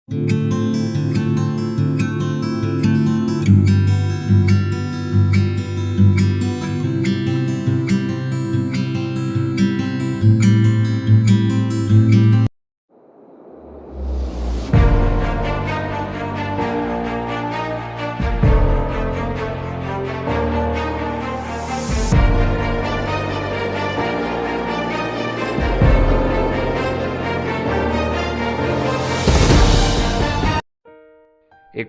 एक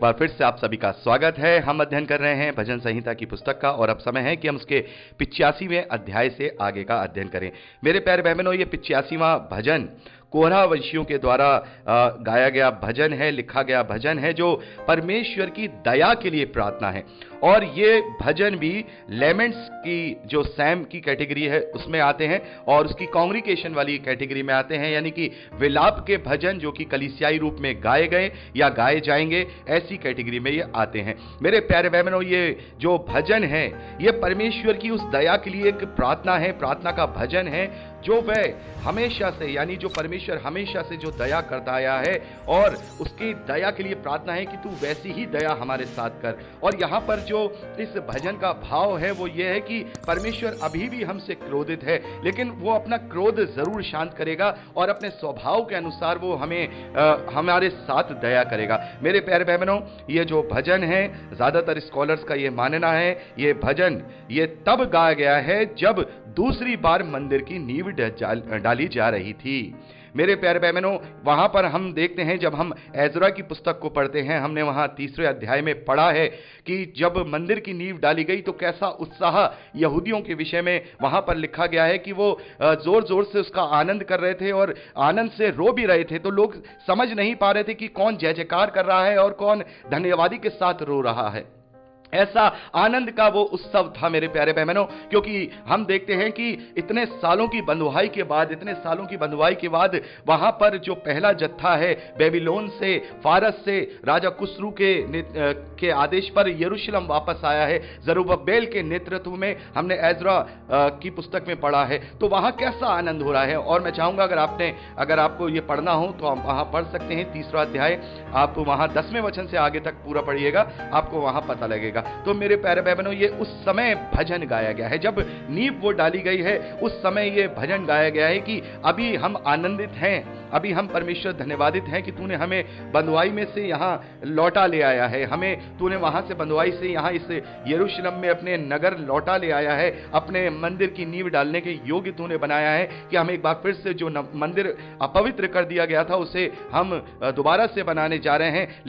बार फिर से आप सभी का स्वागत है। हम अध्ययन कर रहे हैं भजन संहिता की पुस्तक का और अब समय है कि हम उसके 85वें अध्याय से आगे का अध्ययन करें। मेरे प्यारे बहनों, ये 85वां भजन कोरह वंशियों के द्वारा गाया गया भजन है, लिखा गया भजन है, जो परमेश्वर की दया के लिए प्रार्थना है। और ये भजन भी लेमेंट्स की जो सैम की कैटेगरी है उसमें आते हैं और उसकी कांग्रीगेशन वाली कैटेगरी में आते हैं, यानी कि विलाप के भजन जो कि कलीसियाई रूप में गाए गए या गाए जाएंगे, ऐसी कैटेगरी में ये आते हैं। मेरे प्यारे बहनों, ये जो भजन है ये परमेश्वर की उस दया के लिए एक प्रार्थना है, प्रार्थना का भजन है जो वह हमेशा से, यानी जो परमेश्वर हमेशा से जो दया करता आया है और उसकी दया के लिए प्रार्थना है कि तू वैसी ही दया हमारे साथ कर। और यहाँ पर जो इस भजन का भाव है वो ये है कि परमेश्वर अभी भी हमसे क्रोधित है, लेकिन वो अपना क्रोध जरूर शांत करेगा और अपने स्वभाव के अनुसार वो हमारे साथ दया करेगा। मेरे प्यारे बहनों, ये जो भजन है, ज्यादातर स्कॉलर्स का ये मानना है, ये भजन ये तब गाया गया है जब दूसरी बार मंदिर की नींव डाली जा रही थी। मेरे प्यारे बहनों, वहां पर हम देखते हैं, जब हम एजरा की पुस्तक को पढ़ते हैं, हमने वहां 3रे अध्याय में पढ़ा है कि जब मंदिर की नींव डाली गई तो कैसा उत्साह यहूदियों के विषय में वहां पर लिखा गया है कि वो जोर जोर से उसका आनंद कर रहे थे और आनंद से रो भी रहे थे। तो लोग समझ नहीं पा रहे थे कि कौन जय जयकार कर रहा है और कौन धन्यवादी के साथ रो रहा है। ऐसा आनंद का वो उत्सव था मेरे प्यारे बहनों, क्योंकि हम देखते हैं कि इतने सालों की बंधुआई के बाद वहां पर जो पहला जत्था है बेबीलोन से, फारस से, राजा कुस्रू के आदेश पर यरूशलेम वापस आया है। जरुब्बाबेल के नेतृत्व में हमने एजरा की पुस्तक में पढ़ा है। तो वहां कैसा आनंद हो रहा है, और मैं चाहूंगा अगर आपको ये पढ़ना हो तो आप वहां पढ़ सकते हैं 3रा अध्याय। आप वहां 10वें वचन से आगे तक पूरा पढ़िएगा, आपको वहां पता लगेगा। तो मेरे प्यारे बहनों, ये उस समय भजन गाया गया है जब नींव वो डाली गई है। उस समय ये भजन गाया गया है कि अभी हम आनंदित हैं, अभी हम परमेश्वर धन्यवादित हैं कि तूने हमें बंधुआई में से यहां लौटा ले आया है, हमें तूने वहां से बंधुआई से यहां इस यरूशलेम में अपने नगर लौटा ले आया है, अपने मंदिर की नींव डालने के योग्य तूने बनाया है कि हम एक बार फिर से जो मंदिर अपवित्र कर दिया गया था उसे हम दोबारा से बनाने जा रहे हैं।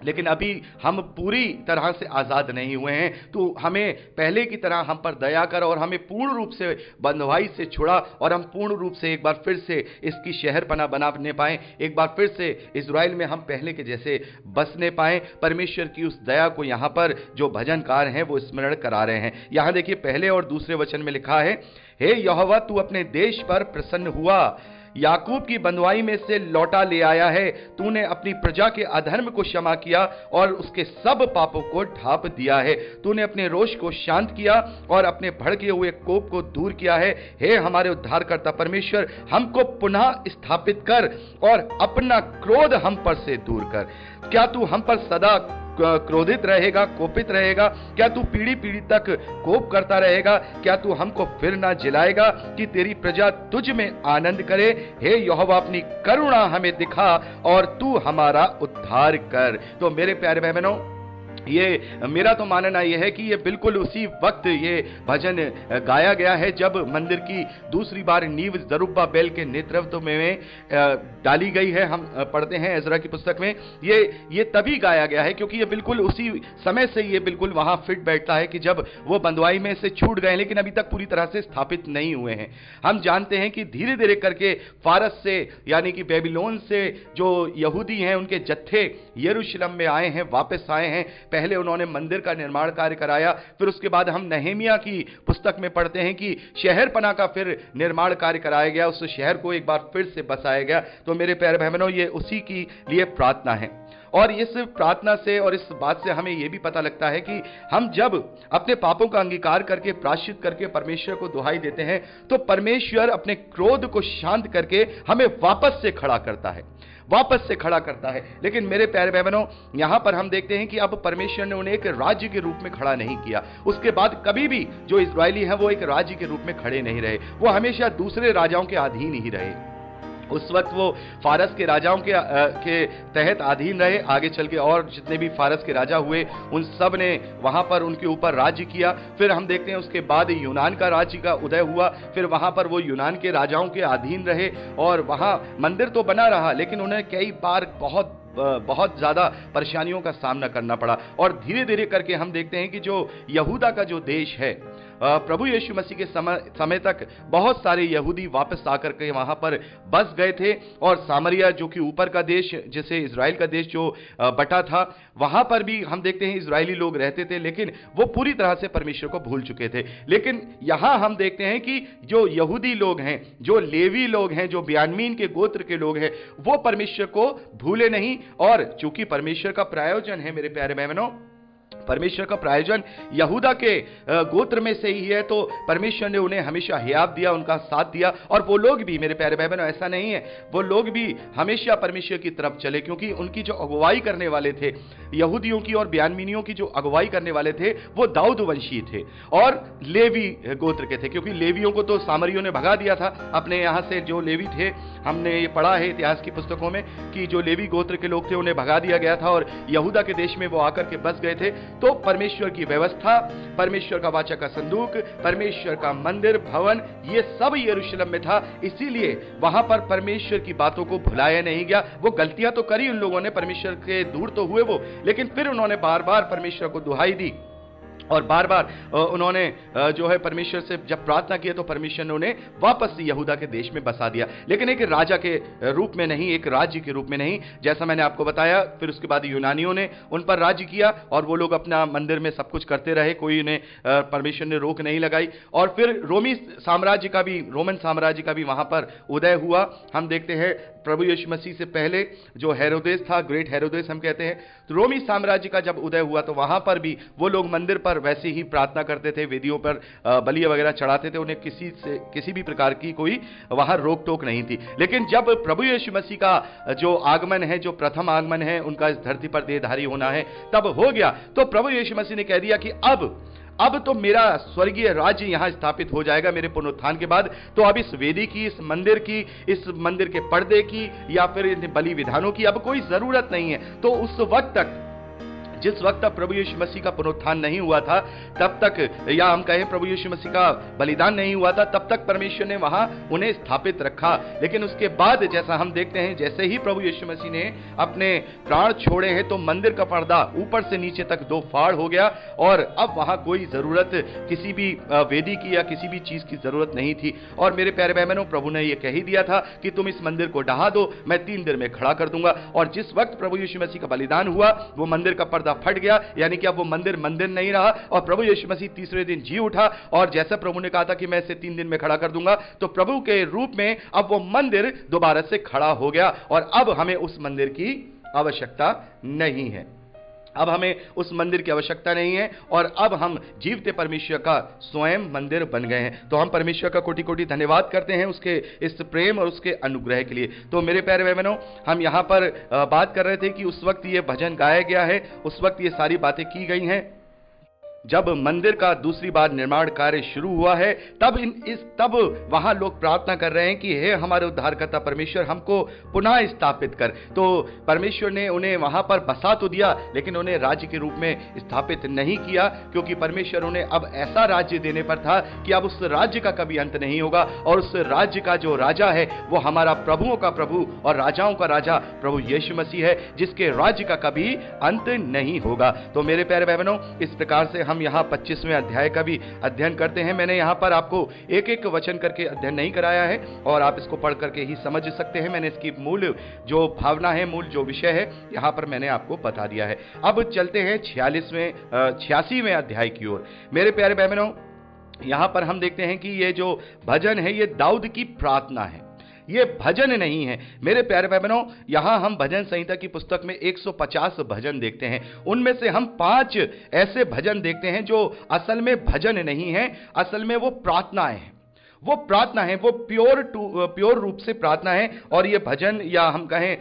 लेकिन अभी हम पूरी तरह से आजाद नहीं हुए हैं। तो हमें पहले की तरह हम पर दया कर और हमें पूर्ण रूप से बंधुआई से छुड़ा और हम पूर्ण रूप से एक बार फिर से इसकी शहरपना बनाने पाएं, एक बार फिर से इजराइल में हम पहले के जैसे बसने पाएं। परमेश्वर की उस दया को यहाँ पर जो भजनकार हैं वो स्मरण करा रहे हैं। यहाँ देखिए, पहले और दूसरे वचन में लिखा है, हे यहोवा तू अपने देश पर प्रसन्न हुआ, याकूब की बंधुआई में से लौटा ले आया है। तूने अपनी प्रजा के अधर्म को क्षमा किया और उसके सब पापों को ढांप दिया है। तूने अपने रोष को शांत किया और अपने भड़के हुए कोप को दूर किया है। हे हमारे उद्धारकर्ता परमेश्वर, हमको पुनः स्थापित कर और अपना क्रोध हम पर से दूर कर। क्या तू हम पर सदा क्रोधित रहेगा, कोपित रहेगा? क्या तू पीढ़ी पीढ़ी तक कोप करता रहेगा? क्या तू हमको फिर ना जिलाएगा कि तेरी प्रजा तुझ में आनंद करे? हे यहोवा, अपनी करुणा हमें दिखा और तू हमारा उद्धार कर। तो मेरे प्यारे बहनों, ये मेरा तो मानना यह है कि ये बिल्कुल उसी वक्त ये भजन गाया गया है जब मंदिर की दूसरी बार नींव जरुब्बाबेल के नेतृत्व में डाली गई है। हम पढ़ते हैं एजरा की पुस्तक में, ये तभी गाया गया है क्योंकि ये बिल्कुल उसी समय से ये बिल्कुल वहां फिट बैठता है कि जब वो बंधुआई में से छूट गए लेकिन अभी तक पूरी तरह से स्थापित नहीं हुए हैं। हम जानते हैं कि धीरे धीरे करके फारस से, यानी कि बेबीलोन से जो यहूदी हैं उनके जत्थे यरूशलेम में आए हैं, वापस आए हैं। पहले उन्होंने मंदिर का निर्माण कार्य कराया, फिर उसके बाद हम नहमीया की पुस्तक में पढ़ते हैं कि शहरपना का फिर निर्माण कार्य कराया गया, उस शहर को एक बार फिर से बसाया गया। तो मेरे प्यारे बहनों, ये उसी की लिए प्रार्थना है। और इस प्रार्थना से और इस बात से हमें यह भी पता लगता है कि हम जब अपने पापों का अंगीकार करके प्रायश्चित करके परमेश्वर को दुहाई देते हैं तो परमेश्वर अपने क्रोध को शांत करके हमें वापस से खड़ा करता है, वापस से खड़ा करता है। लेकिन मेरे प्यारे भाई बहनों, यहां पर हम देखते हैं कि अब परमेश्वर ने उन्हें एक राज्य के रूप में खड़ा नहीं किया। उसके बाद कभी भी जो इस्राएली हैं वो एक राज्य के रूप में खड़े नहीं रहे, वो हमेशा दूसरे राजाओं के अधीन ही रहे। उस वक्त वो फारस के राजाओं के तहत अधीन रहे। आगे चल के और जितने भी फारस के राजा हुए उन सब ने वहां पर उनके ऊपर राज्य किया। फिर हम देखते हैं उसके बाद यूनान का राज्य का उदय हुआ, फिर वहां पर वो यूनान के राजाओं के अधीन रहे और वहां मंदिर तो बना रहा, लेकिन उन्हें कई बार बहुत ज्यादा परेशानियों का सामना करना पड़ा। और धीरे धीरे करके हम देखते हैं कि जो यहूदा का जो देश है, प्रभु यीशु मसीह के समय तक बहुत सारे यहूदी वापस आकर के वहां पर बस गए थे। और सामरिया जो कि ऊपर का देश, जिसे इज़राइल का देश जो बटा था, वहां पर भी हम देखते हैं इज़राइली लोग रहते थे, लेकिन वो पूरी तरह से परमेश्वर को भूल चुके थे। लेकिन यहां हम देखते हैं कि जो यहूदी लोग हैं, जो लेवी लोग हैं, जो बिन्यामीन के गोत्र के लोग हैं, वो परमेश्वर को भूले नहीं। और चूंकि परमेश्वर का प्रायोजन है मेरे प्यारे बहनों, परमेश्वर का प्रायोजन यहूदा के गोत्र में से ही है, तो परमेश्वर ने उन्हें हमेशा हियाव दिया, उनका साथ दिया। और वो लोग भी मेरे प्यारे भाई बहनों, ऐसा नहीं है, वो लोग भी हमेशा परमेश्वर की तरफ चले, क्योंकि उनकी जो अगुवाई करने वाले थे, यहूदियों की और बिन्यामीनियों की जो अगुवाई करने वाले थे, वो दाऊद वंशी थे और लेवी गोत्र के थे। क्योंकि लेवियों को तो सामरियों ने भगा दिया था अपने यहां से। जो लेवी थे, हमने ये पढ़ा है इतिहास की पुस्तकों में कि जो लेवी गोत्र के लोग थे उन्हें भगा दिया गया था और यहूदा के देश में वो आकर के बस गए थे। तो परमेश्वर की व्यवस्था, परमेश्वर का वाचा का संदूक, परमेश्वर का मंदिर भवन, ये सब यरूशलेम में था। इसीलिए वहां पर परमेश्वर की बातों को भुलाया नहीं गया। वो गलतियां तो करी उन लोगों ने, परमेश्वर के दूर तो हुए वो, लेकिन फिर उन्होंने बार बार परमेश्वर को दुहाई दी और बार बार उन्होंने जो है परमेश्वर से जब प्रार्थना की तो परमेश्वर ने उन्हें वापस यहूदा के देश में बसा दिया, लेकिन एक राजा के रूप में नहीं, एक राज्य के रूप में नहीं, जैसा मैंने आपको बताया। फिर उसके बाद यूनानियों ने उन पर राज्य किया और वो लोग अपना मंदिर में सब कुछ करते रहे, कोई उन्हें परमेश्वर ने रोक नहीं लगाई। और फिर रोमन साम्राज्य का भी वहां पर उदय हुआ। हम देखते हैं प्रभु यीशु मसीह से पहले जो हेरोदेस था, ग्रेट हेरोदेस हम कहते हैं, तो रोमी साम्राज्य का जब उदय हुआ तो वहां पर भी वो लोग मंदिर पर वैसे ही प्रार्थना करते थे, वेदियों पर बलि वगैरह चढ़ाते थे, उन्हें किसी भी प्रकार की कोई वहां रोक टोक नहीं थी। लेकिन जब प्रभु यीशु मसीह का जो आगमन है, जो प्रथम आगमन है, उनका इस धरती पर देहधारी होना है, तब हो गया। तो प्रभु यीशु मसीह ने कह दिया कि अब तो मेरा स्वर्गीय राज्य यहां स्थापित हो जाएगा मेरे पुनरुत्थान के बाद। तो अब इस वेदी की, इस मंदिर के पर्दे की या फिर इन बलि विधानों की अब कोई जरूरत नहीं है। तो उस वक्त तक, जिस वक्त तक प्रभु यीशु मसीह का पुनरुत्थान नहीं हुआ था, तब तक, या हम कहें प्रभु यीशु मसीह का बलिदान नहीं हुआ था, तब तक परमेश्वर ने वहां उन्हें स्थापित रखा। लेकिन उसके बाद जैसा हम देखते हैं, जैसे ही प्रभु यीशु मसीह ने अपने प्राण छोड़े हैं तो मंदिर का पर्दा ऊपर से नीचे तक 2 फाड़ हो गया और अब वहां कोई जरूरत किसी भी वेदी की या किसी भी चीज की जरूरत नहीं थी। और मेरे प्यारे भाई बहनों, प्रभु ने यह कह ही दिया था कि तुम इस मंदिर को ढहा दो, मैं 3 दिन में खड़ा कर दूंगा। और जिस वक्त प्रभु यीशु मसीह का बलिदान हुआ, वो मंदिर का पर्दा फट गया, यानी कि अब वो मंदिर नहीं रहा और प्रभु यीशु मसीह तीसरे दिन जी उठा। और जैसा प्रभु ने कहा था कि मैं इसे 3 दिन में खड़ा कर दूंगा, तो प्रभु के रूप में अब वो मंदिर दोबारा से खड़ा हो गया और अब हमें उस मंदिर की आवश्यकता नहीं है। अब हमें उस मंदिर की आवश्यकता नहीं है और अब हम जीवते परमेश्वर का स्वयं मंदिर बन गए हैं। तो हम परमेश्वर का कोटि कोटि धन्यवाद करते हैं उसके इस प्रेम और उसके अनुग्रह के लिए। तो मेरे प्यारे भाई बहनों, हम यहां पर बात कर रहे थे कि उस वक्त ये भजन गाया गया है, उस वक्त ये सारी बातें की गई हैं जब मंदिर का दूसरी बार निर्माण कार्य शुरू हुआ है। तब वहां लोग प्रार्थना कर रहे हैं कि हे हमारे उद्धारकर्ता परमेश्वर, हमको पुनः स्थापित कर। तो परमेश्वर ने उन्हें वहां पर बसा तो दिया, लेकिन उन्हें राज्य के रूप में स्थापित नहीं किया, क्योंकि परमेश्वर उन्हें अब ऐसा राज्य देने पर था कि अब उस राज्य का कभी अंत नहीं होगा। और उस राज्य का जो राजा है वो हमारा प्रभुओं का प्रभु और राजाओं का राजा प्रभु यीशु मसीह है, जिसके राज्य का कभी अंत नहीं होगा। तो मेरे प्यारे भाई बहनों, इस प्रकार से हम यहाँ 25वें अध्याय का भी अध्ययन करते हैं। मैंने यहाँ पर आपको एक एक वचन करके अध्ययन नहीं कराया है और आप इसको पढ़ करके ही समझ सकते हैं। मैंने इसकी मूल जो भावना है, मूल जो विषय है, यहाँ पर मैंने आपको बता दिया है। अब चलते हैं 86वें अध्याय की ओर। मेरे प्यारे भाई बहनों, यहाँ पर हम देखते हैं कि ये जो भजन है ये दाऊद की प्रार्थना है। ये भजन नहीं है। मेरे प्यारे भाई बहनों, यहां हम भजन संहिता की पुस्तक में 150 भजन देखते हैं। उनमें से हम 5 ऐसे भजन देखते हैं जो असल में भजन नहीं है, असल में वो प्रार्थनाएं हैं। वो प्रार्थना है, वो प्योर रूप से प्रार्थना है। और ये भजन या हम कहें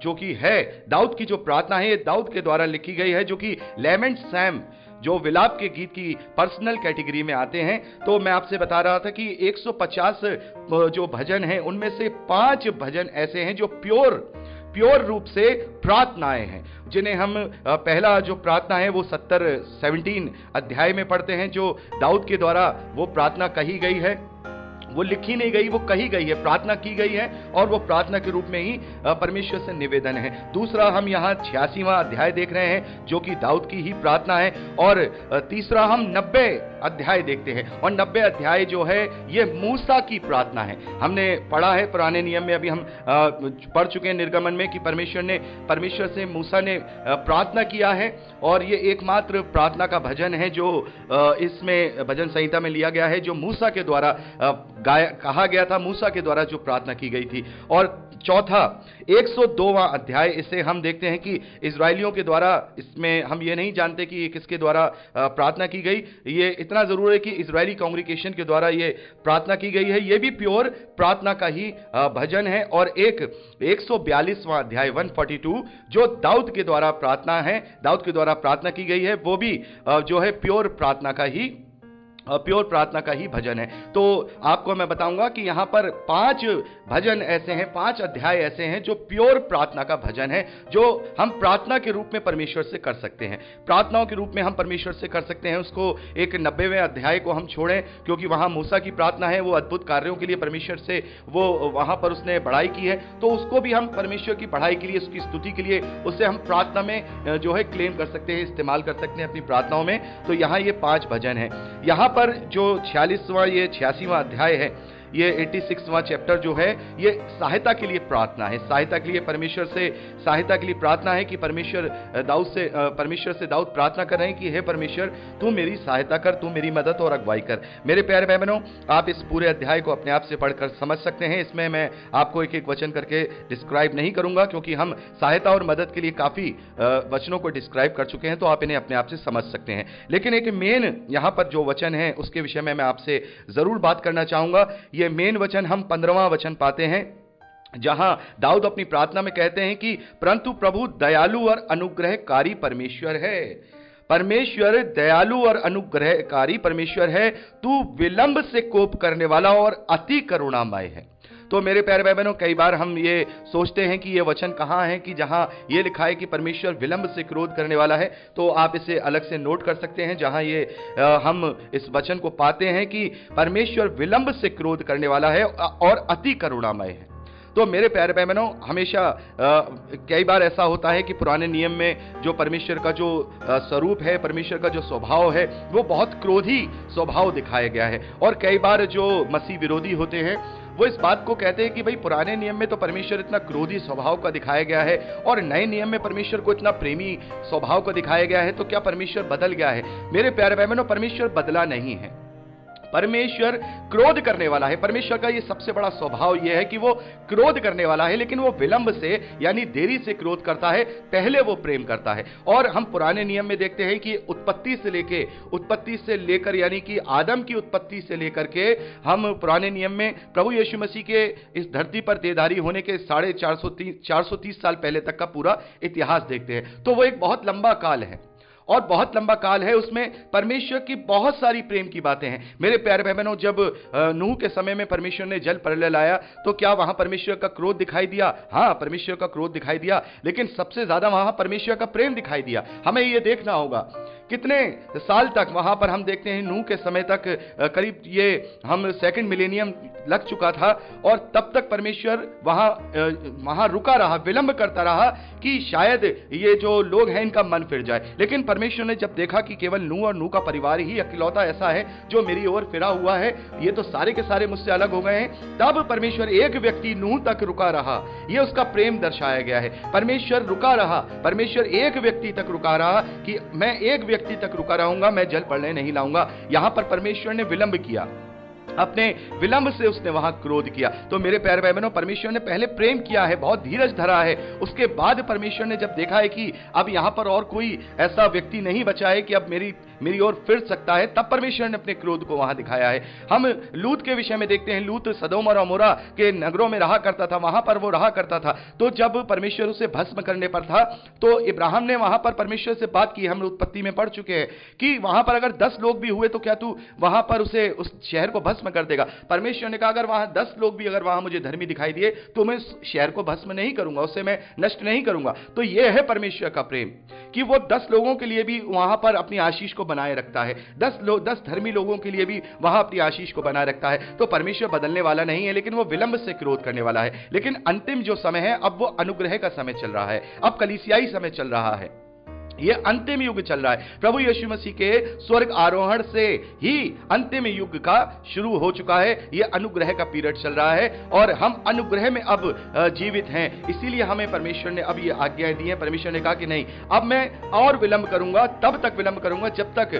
जो कि है दाऊद की जो प्रार्थना है, ये दाऊद के द्वारा लिखी गई है, जो कि लेमेंट सैम, जो विलाप के गीत की पर्सनल कैटेगरी में आते हैं। तो मैं आपसे बता रहा था कि 150 जो भजन हैं उनमें से 5 भजन ऐसे हैं जो प्योर रूप से प्रार्थनाएं हैं, जिन्हें हम पहला जो प्रार्थना है वो 17 अध्याय में पढ़ते हैं, जो दाऊद के द्वारा वो प्रार्थना कही गई है। वो लिखी नहीं गई, वो कही गई है, प्रार्थना की गई है, और वो प्रार्थना के रूप में ही परमेश्वर से निवेदन है। दूसरा हम यहाँ 86वां अध्याय देख रहे हैं, जो कि दाऊद की ही प्रार्थना है। और तीसरा हम 90 अध्याय देखते हैं, और 90 अध्याय जो है ये मूसा की प्रार्थना है। हमने पढ़ा है पुराने नियम में, अभी हम पढ़ चुके हैं निर्गमन में, कि परमेश्वर से मूसा ने प्रार्थना किया है, और ये एकमात्र प्रार्थना का भजन है जो इसमें भजन संहिता में लिया गया है, जो मूसा के द्वारा कहा गया था, मूसा के द्वारा जो प्रार्थना की गई थी। और चौथा 102वां अध्याय, इसे हम देखते हैं कि इजरायलियों के द्वारा, इसमें हम ये नहीं जानते कि ये किसके द्वारा प्रार्थना की गई, ये इतना जरूर है कि इजरायली कांग्रीगेशन के द्वारा ये प्रार्थना की गई है। ये भी प्योर प्रार्थना का ही भजन है। और एक 142वां अध्याय 142 जो दाऊद के द्वारा प्रार्थना है, दाऊद के द्वारा प्रार्थना की गई है, वो भी जो है प्योर प्रार्थना का ही भजन है। तो आपको मैं बताऊंगा कि यहां पर 5 भजन ऐसे हैं, 5 अध्याय ऐसे हैं जो प्योर प्रार्थना का भजन है, जो हम प्रार्थना के रूप में परमेश्वर से कर सकते हैं, प्रार्थनाओं के रूप में हम परमेश्वर से कर सकते हैं। उसको एक 90वें अध्याय को हम छोड़ें, क्योंकि वहां मूसा की प्रार्थना है, वो अद्भुत कार्यों के लिए परमेश्वर से वो वहां पर उसने बढ़ाई की है, तो उसको भी हम परमेश्वर की बढ़ाई के लिए, उसकी स्तुति के लिए, उससे हम प्रार्थना में जो है क्लेम कर सकते हैं, इस्तेमाल कर सकते हैं अपनी प्रार्थनाओं में। तो यहां ये 5 भजन है। यहां पर जो 46वां, ये 86वां अध्याय है, ये 86वां चैप्टर जो है, ये सहायता के लिए प्रार्थना है, सहायता के लिए परमेश्वर से सहायता के लिए प्रार्थना है कि परमेश्वर से दाऊद प्रार्थना कर रहे हैं कि हे परमेश्वर, तू मेरी सहायता कर, तू मेरी मदद और अगुवाई कर। मेरे प्यारे भाई बहनों, आप इस पूरे अध्याय को अपने आप से पढ़कर समझ सकते हैं। इसमें मैं आपको एक एक वचन करके डिस्क्राइब नहीं करूंगा, क्योंकि हम सहायता और मदद के लिए काफी वचनों को डिस्क्राइब कर चुके हैं, तो आप इन्हें अपने आप से समझ सकते हैं। लेकिन एक मेन यहां पर जो वचन है उसके विषय में मैं आपसे जरूर बात करना चाहूंगा। ये मेन वचन हम 15वां वचन पाते हैं, जहां दाऊद अपनी प्रार्थना में कहते हैं कि परंतु प्रभु दयालु और अनुग्रहकारी परमेश्वर है। परमेश्वर दयालु और अनुग्रहकारी परमेश्वर है, तू विलंब से कोप करने वाला और अति करुणामय है। तो मेरे प्यारे भाई बहनों, कई बार हम ये सोचते हैं कि ये वचन कहाँ है कि जहां ये लिखा है कि परमेश्वर विलंब से क्रोध करने वाला है। तो आप इसे अलग से नोट कर सकते हैं, जहां ये हम इस वचन को पाते हैं कि परमेश्वर विलंब से क्रोध करने वाला है और अति करुणामय है। तो मेरे प्यारे भाई बहनों, हमेशा कई बार ऐसा होता है कि पुराने नियम में जो परमेश्वर का जो स्वरूप है, परमेश्वर का जो स्वभाव है, वो बहुत क्रोधी स्वभाव दिखाया गया है। और कई बार जो मसीह विरोधी होते हैं वो इस बात को कहते हैं कि भाई पुराने नियम में तो परमेश्वर इतना क्रोधी स्वभाव का दिखाया गया है और नए नियम में परमेश्वर को इतना प्रेमी स्वभाव का दिखाया गया है, तो क्या परमेश्वर बदल गया है? मेरे प्यारे भाई बहनों, परमेश्वर बदला नहीं है। परमेश्वर क्रोध करने वाला है। परमेश्वर का ये सबसे बड़ा स्वभाव यह है कि वो क्रोध करने वाला है, लेकिन वो विलंब से यानी देरी से क्रोध करता है, पहले वो प्रेम करता है। और हम पुराने नियम में देखते हैं कि उत्पत्ति से लेकर यानी कि आदम की उत्पत्ति से लेकर के हम पुराने नियम में प्रभु यीशु मसीह के इस धरती पर देहधारी होने के 430 साल पहले तक का पूरा इतिहास देखते हैं। तो वो एक बहुत लंबा काल है और बहुत लंबा काल है, उसमें परमेश्वर की बहुत सारी प्रेम की बातें हैं। मेरे प्यारे भाई बहनों, जब नूह के समय में परमेश्वर ने जल प्रलय लाया तो क्या वहां परमेश्वर का क्रोध दिखाई दिया? हाँ, परमेश्वर का क्रोध दिखाई दिया, लेकिन सबसे ज्यादा वहां परमेश्वर का प्रेम दिखाई दिया। हमें यह देखना होगा कितने साल तक वहां पर हम देखते हैं, नूह के समय तक करीब ये हम 2nd मिलेनियम लग चुका था और तब तक परमेश्वर वहां रुका रहा, विलंब करता रहा कि शायद ये जो लोग हैं इनका मन फिर जाए। लेकिन परमेश्वर ने जब देखा कि केवल नूह और नूह का परिवार ही इकलौता ऐसा है जो मेरी ओर फिरा हुआ है, ये तो सारे के सारे मुझसे अलग हो गए हैं, तब परमेश्वर एक व्यक्ति नूह तक रुका रहा। ये उसका प्रेम दर्शाया गया है। परमेश्वर रुका रहा, परमेश्वर एक व्यक्ति तक रुका रहा कि मैं एक व्यक्ति तक रुका रहूंगा, मैं जल प्रलय नहीं लाऊंगा। यहां पर परमेश्वर ने विलंब किया। अपने विलंब से उसने वहां क्रोध किया। तो मेरे प्यारे भाई बहनों, परमेश्वर ने पहले प्रेम किया है, बहुत धीरज धरा है, उसके बाद परमेश्वर ने जब देखा है कि अब यहां पर और कोई ऐसा व्यक्ति नहीं बचा है कि अब मेरी ओर फिर सकता है, तब परमेश्वर ने अपने क्रोध को वहां दिखाया है। हम लूत के विषय में देखते हैं, लूत सदोम और अमोरा के नगरों में रहा करता था, वहां पर वो रहा करता था। तो जब परमेश्वर उसे भस्म करने पर था, तो इब्राहिम ने वहां पर परमेश्वर से बात की, हम उत्पत्ति में पढ़ चुके हैं कि वहां पर अगर 10 लोग भी हुए तो क्या तू वहां पर उस शहर को भस्म कर देगा? परमेश्वर ने कहा अगर वहां 10 लोग भी अगर वहां मुझे धर्मी दिखाई दिए तो मैं उस शहर को भस्म नहीं करूंगा, उससे मैं नष्ट नहीं करूंगा। तो यह है परमेश्वर का प्रेम कि वो 10 लोगों के लिए भी वहां पर अपनी आशीष को बनाए रखता है, 10 धर्मी लोगों के लिए भी वहां अपनी आशीष को बनाए रखता है। तो परमेश्वर बदलने वाला नहीं है, लेकिन वो विलंब से क्रोध करने वाला है। लेकिन अंतिम जो समय है, अब वो अनुग्रह का समय चल रहा है, अब कलीसियाई समय चल रहा है, यह अंतिम युग चल रहा है। प्रभु यीशु मसीह के स्वर्ग आरोहण से ही अंतिम युग का शुरू हो चुका है, यह अनुग्रह का पीरियड चल रहा है और हम अनुग्रह में अब जीवित हैं। इसीलिए हमें परमेश्वर ने अब ये आज्ञाएं दी हैं। परमेश्वर ने कहा कि नहीं, अब मैं और विलंब करूंगा, तब तक विलंब करूंगा जब तक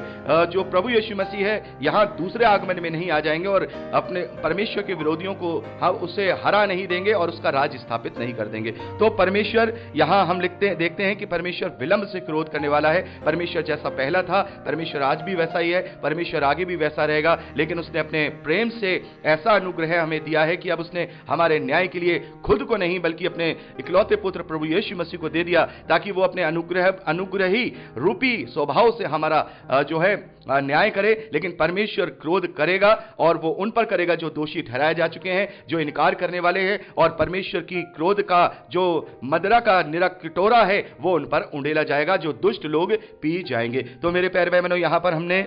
जो प्रभु यीशु मसीह है यहां दूसरे आगमन में नहीं आ जाएंगे और अपने परमेश्वर के विरोधियों को हम उसे हरा नहीं देंगे और उसका राज स्थापित नहीं कर देंगे। तो परमेश्वर यहां हम देखते हैं कि परमेश्वर विलंब से क्रोध करने वाला है। परमेश्वर जैसा पहला था, परमेश्वर आज भी वैसा ही है, परमेश्वर आगे भी वैसा रहेगा। लेकिन उसने अपने प्रेम से ऐसा अनुग्रह हमें दिया है कि अब उसने हमारे न्याय के लिए खुद को नहीं बल्कि अपने इकलौते पुत्र प्रभु यीशु मसीह को दे दिया, ताकि वो अपने अनुग्रही रूपी स्वभाव से हमारा जो है न्याय करे। लेकिन परमेश्वर क्रोध करेगा और वो उन पर करेगा जो दोषी ठहराए जा चुके हैं, जो इनकार करने वाले हैं, और परमेश्वर की क्रोध का जो मदरा का निरकटोरा है वो उन पर उंडेला जाएगा, जो दुष्ट लोग पी जाएंगे। तो मेरे प्यारे भाई बहनों, यहां पर हमने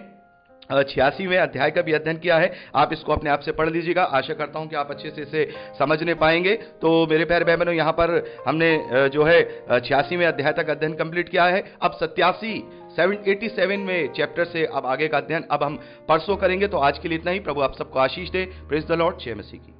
86वें अध्याय का भी अध्ययन किया है। आप इसको अपने आप से पढ़ लीजिएगा, आशा करता हूं कि आप अच्छे से इसे समझने पाएंगे। तो मेरे प्यारे भाई बहनों, यहां पर हमने जो है 86वें अध्याय तक अध्ययन कंप्लीट किया है। अब 87 में चैप्टर से अब आगे का अध्ययन अब हम परसों करेंगे। तो आज के लिए इतना ही। प्रभु आप सबको आशीष दे। Praise the Lord. जय मसीह की।